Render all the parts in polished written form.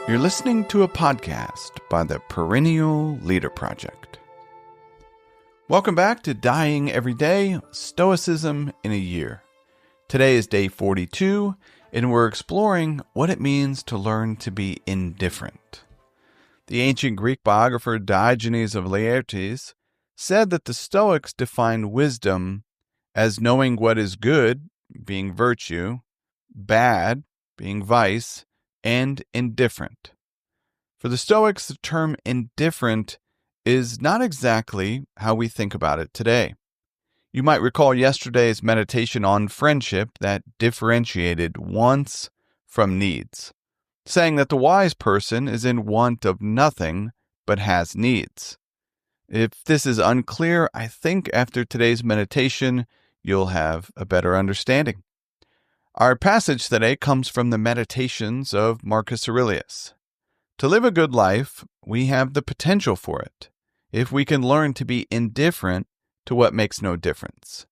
You're listening to a podcast by the Perennial Leader Project. Welcome back to Dying Every Day, Stoicism in a Year. Today is day 42, and we're exploring what it means to learn to be indifferent. The ancient Greek biographer Diogenes of Laertes said that the Stoics defined wisdom as knowing what is good, being virtue, bad, being vice, and indifferent. For the Stoics, the term indifferent is not exactly how we think about it today. You might recall yesterday's meditation on friendship that differentiated wants from needs, saying that the wise person is in want of nothing but has needs. If this is unclear, I think after today's meditation, you'll have a better understanding. Our passage today comes from the Meditations of Marcus Aurelius. To live a good life, we have the potential for it, if we can learn to be indifferent to what makes no difference.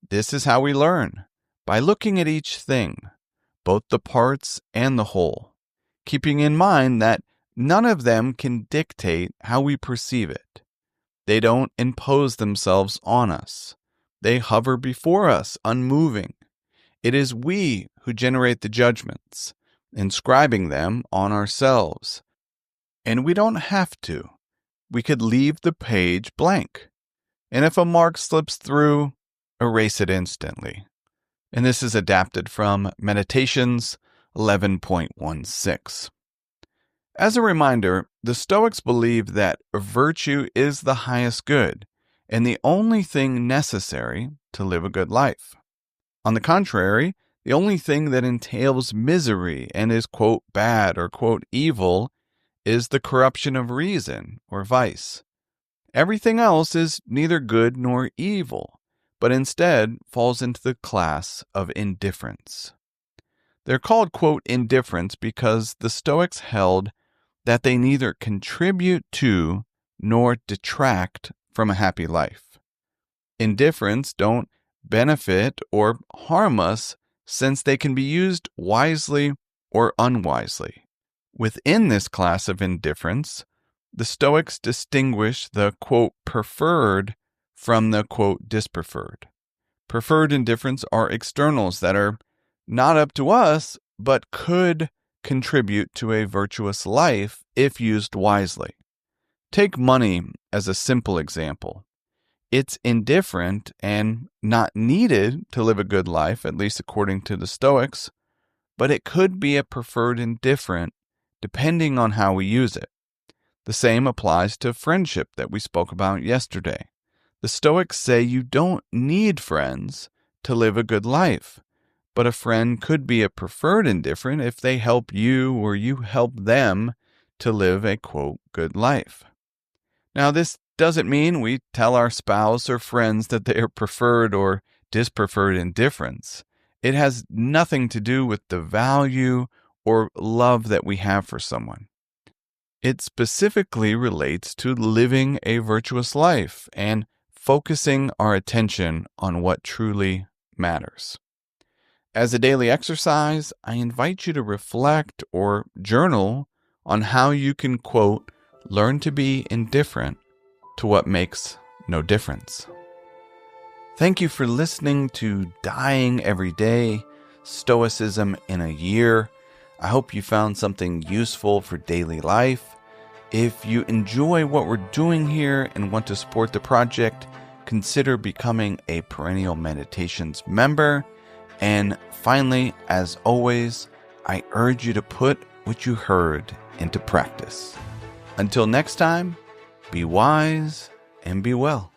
This is how we learn, by looking at each thing, both the parts and the whole, keeping in mind that none of them can dictate how we perceive it. They don't impose themselves on us. They hover before us, unmoving. It is we who generate the judgments, inscribing them on ourselves. And we don't have to. We could leave the page blank. And if a mark slips through, erase it instantly. And this is adapted from Meditations 11.16. As a reminder, the Stoics believe that virtue is the highest good and the only thing necessary to live a good life. On the contrary, the only thing that entails misery and is, quote, bad or, quote, evil is the corruption of reason or vice. Everything else is neither good nor evil, but instead falls into the class of indifference. They're called, quote, indifference because the Stoics held that they neither contribute to nor detract from a happy life. Indifference don't benefit or harm us since they can be used wisely or unwisely. Within this class of indifference, the Stoics distinguish the, quote, preferred from the, quote, dispreferred. Preferred indifference are externals that are not up to us, but could contribute to a virtuous life if used wisely. Take money as a simple example. It's indifferent and not needed to live a good life, at least according to the Stoics, but it could be a preferred indifferent depending on how we use it. The same applies to friendship that we spoke about yesterday. The Stoics say you don't need friends to live a good life, but a friend could be a preferred indifferent if they help you or you help them to live a, quote, good life. Now, this doesn't mean we tell our spouse or friends that they are preferred or dispreferred indifference. It has nothing to do with the value or love that we have for someone. It specifically relates to living a virtuous life and focusing our attention on what truly matters. As a daily exercise, I invite you to reflect or journal on how you can, quote, learn to be indifferent to what makes no difference. Thank you for listening to Dying Every Day, Stoicism in a Year. I hope you found something useful for daily life. If you enjoy what we're doing here and want to support the project, consider becoming a Perennial Meditations member. And finally, as always, I urge you to put what you heard into practice. Until next time, be wise and be well.